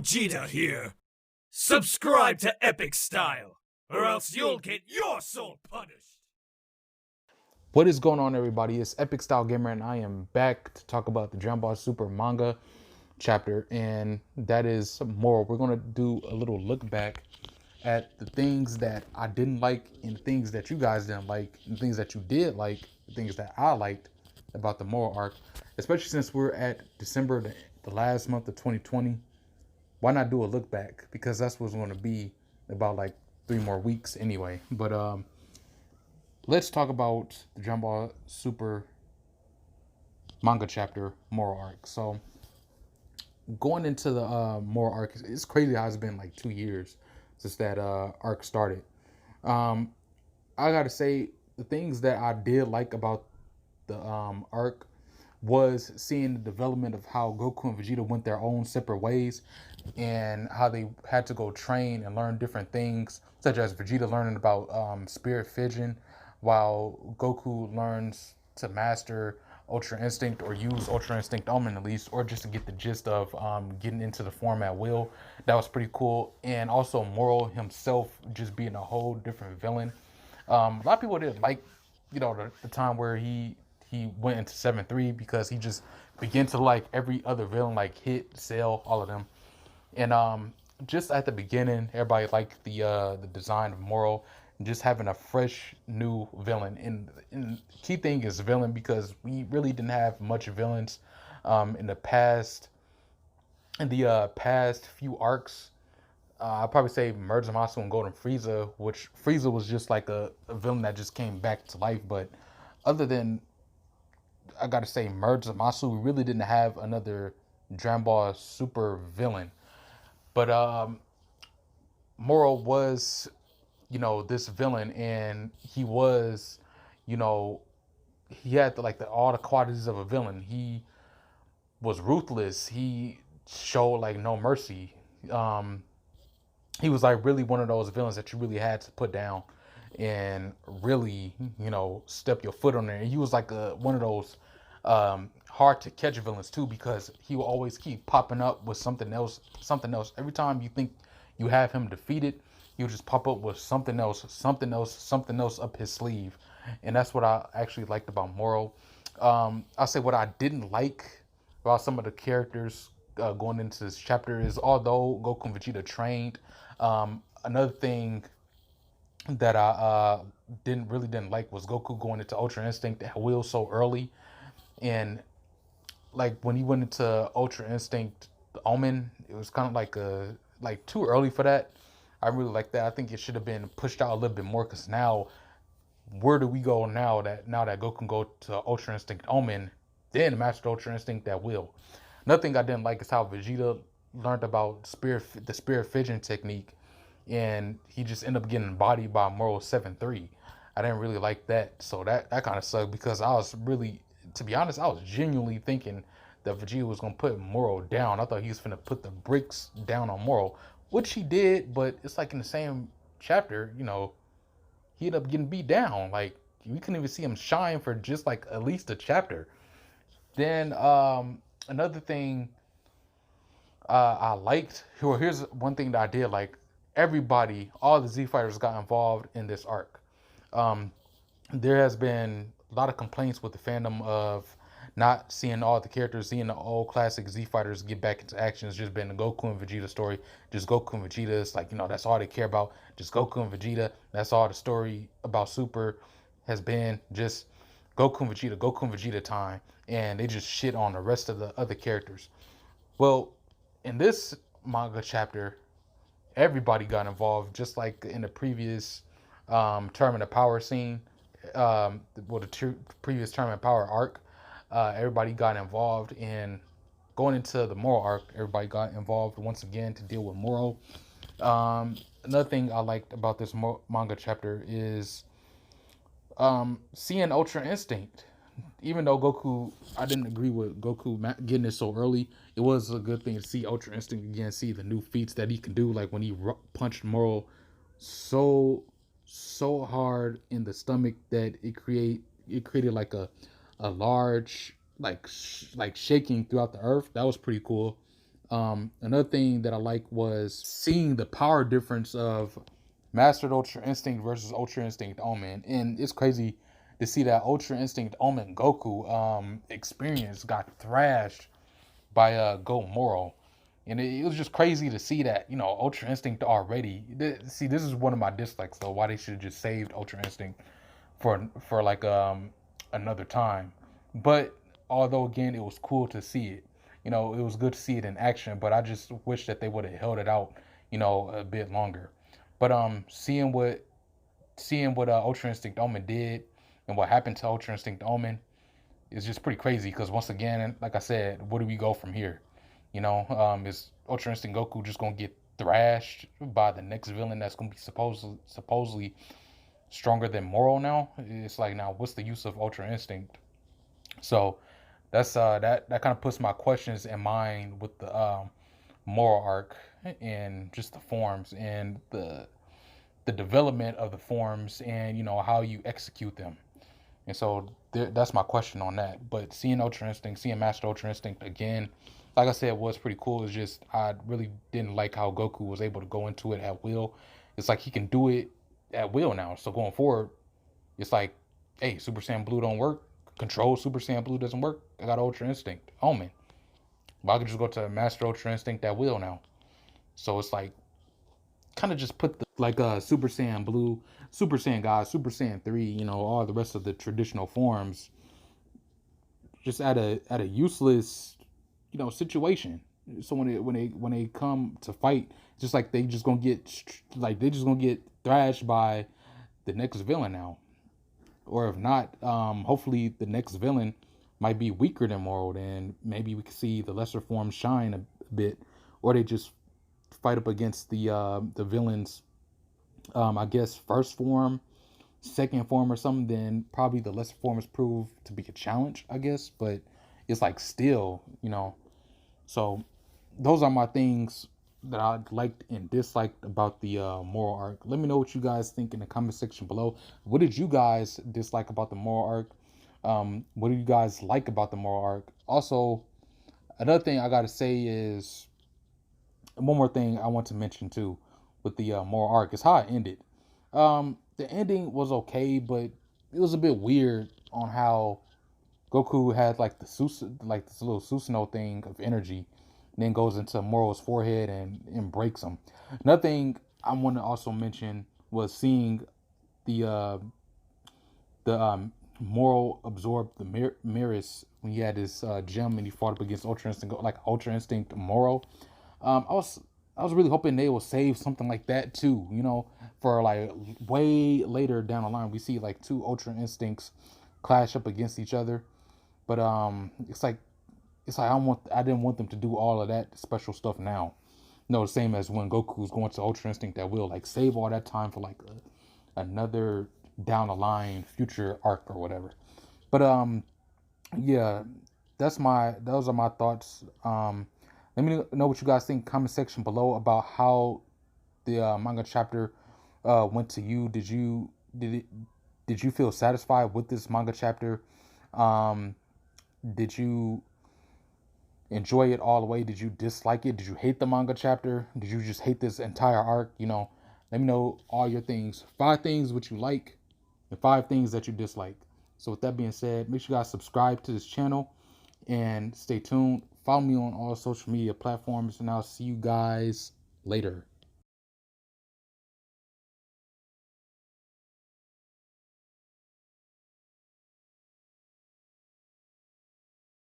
Gogeta here. Subscribe to Epic Style, or else you'll get your soul punished. What is going on, everybody? It's Epic Style Gamer, and I am back to talk about the Dragon Ball Super manga chapter, and that is Moro. We're going to do a little look back at the things that I didn't like and things that you guys didn't like and things that you did like, things that I liked about the Moro arc, especially since we're at December, the last month of 2020. Why not do a look back? Because that's what's going to be about like 3 more weeks anyway. But let's talk about the Dragon Ball Super manga chapter Moro arc. So going into the Moro arc, it's crazy how it's been like 2 years since that arc started. I gotta say, the things that I did like about the arc was seeing the development of how Goku and Vegeta went their own separate ways and how they had to go train and learn different things, such as Vegeta learning about spirit fission, while Goku learns to master Ultra Instinct, or use Ultra Instinct Omen at least, or just to get the gist of getting into the form at will. That was pretty cool. And also Moro himself just being a whole different villain. A lot of people didn't like, the time where he went into 7-3, because he just began to like every other villain, like Hit, Cell, all of them. And just at the beginning, everybody liked the design of Moro, and just having a fresh new villain. And key thing is villain, because we really didn't have much villains in the past few arcs. I'd probably say Merge Zamasu and Golden Frieza, which Frieza was just like a villain that just came back to life. But other than, I gotta say, Merge Zamasu, we really didn't have another Dragon Ball Super villain. But Moro was, this villain, and he was, he had all the qualities of a villain. He was ruthless. He showed like no mercy. He was like really one of those villains that you really had to put down and really, step your foot on there. And he was like one of those hard to catch villains too, because he will always keep popping up with something else. Every time you think you have him defeated, he'll just pop up with something else up his sleeve. And that's what I actually liked about Moro. I'll say what I didn't like about some of the characters going into this chapter is, although Goku and Vegeta trained, another thing that I didn't like was Goku going into Ultra Instinct at will so early. And like when he went into Ultra Instinct Omen, it was kind of like too early for that. I really like that. I think it should have been pushed out a little bit more, because now, where do we go now that Goku can go to Ultra Instinct Omen, then master Ultra Instinct at will? Another thing I didn't like is how Vegeta learned about the spirit fission technique, and he just ended up getting bodied by Moro 7-3. I didn't really like that, so that kind of sucked, because I was really, to be honest, I was genuinely thinking that Vegeta was gonna put Moro down. I thought he was gonna put the bricks down on Moro, which he did, but it's like in the same chapter, he ended up getting beat down. Like, we couldn't even see him shine for just like at least a chapter. Then another thing I liked, well, here's one thing that I did like. Everybody, all the Z fighters got involved in this arc. There has been a lot of complaints with the fandom of not seeing all the characters, seeing the old classic Z fighters get back into action. It's just been the Goku and Vegeta story. Just Goku and Vegeta. It's like, that's all they care about. Just Goku and Vegeta. That's all the story about Super has been. Just Goku and Vegeta time. And they just shit on the rest of the other characters. Well, in this manga chapter, everybody got involved, just like in the previous Tournament of Power scene. The previous Tournament of Power arc, everybody got involved. In going into the Moro arc, everybody got involved once again to deal with Moro. Another thing I liked about this manga chapter is seeing Ultra Instinct. Even though I didn't agree with Goku getting it so early, it was a good thing to see Ultra Instinct again, see the new feats that he can do, like when he punched Moro so hard in the stomach that it created like a large like shaking throughout the earth. That was pretty cool. Another thing that I like was seeing the power difference of Mastered Ultra Instinct versus Ultra Instinct Omen, and it's crazy to see that Ultra Instinct Omen Goku experience got thrashed by Go Moro. And it was just crazy to see that, Ultra Instinct already. See, this is one of my dislikes though. Why they should have just saved Ultra Instinct for like another time. But although again, it was cool to see it. It was good to see it in action. But I just wish that they would have held it out, a bit longer. But seeing what Ultra Instinct Omen did and what happened to Ultra Instinct Omen is just pretty crazy. Because once again, like I said, where do we go from here? Is Ultra Instinct Goku just gonna get thrashed by the next villain that's gonna be supposedly stronger than Moro now? It's like, now what's the use of Ultra Instinct? So that's that kind of puts my questions in mind with the Moro arc and just the forms and the development of the forms and how you execute them. And so that's my question on that. But seeing Ultra Instinct, seeing Master Ultra Instinct again, like I said, was pretty cool. It's just I really didn't like how Goku was able to go into it at will. It's like he can do it at will now. So going forward, it's like, hey, Super Saiyan Blue don't work. Control Super Saiyan Blue doesn't work. I got Ultra Instinct. Omen. But I can just go to Master Ultra Instinct at will now. So it's like kind of just put the like Super Saiyan Blue, Super Saiyan God, Super Saiyan 3, all the rest of the traditional forms just at a useless, situation. So when they come to fight, just like they just gonna get thrashed by the next villain now. Or if not, hopefully the next villain might be weaker than Moro, and maybe we can see the lesser forms shine a bit, or they just fight up against the villains. I guess first form, second form, or something. Then probably the lesser forms prove to be a challenge, I guess. But it's like still, So those are my things that I liked and disliked about the Moro arc. Let me know what you guys think in the comment section below. What did you guys dislike about the Moro arc? What do you guys like about the Moro arc? Also, another thing I gotta say is one more thing I want to mention too with the Moro arc is how it ended. The ending was okay, but it was a bit weird on how Goku had like like this little Susanoo thing of energy, and then goes into Moro's forehead and breaks him. Another thing I want to also mention was seeing the Moro absorb the mirrors when he had his gem and he fought up against Ultra Instinct, like Ultra Instinct Moro. I was really hoping they will save something like that too, for like way later down the line. We see like two Ultra Instincts clash up against each other. But I didn't want them to do all of that special stuff now. The same as when Goku's going to Ultra Instinct that will like save all that time for like another down the line future arc or whatever. But yeah, those are my thoughts. Let me know what you guys think. Comment section below about how the manga chapter went to you. Did you feel satisfied with this manga chapter? Did you enjoy it all the way? Did you dislike it? Did you hate the manga chapter? Did you just hate this entire arc? Let me know all your things. 5 things which you like and 5 things that you dislike. So with that being said, make sure you guys subscribe to this channel and stay tuned. Follow me on all social media platforms, and I'll see you guys later.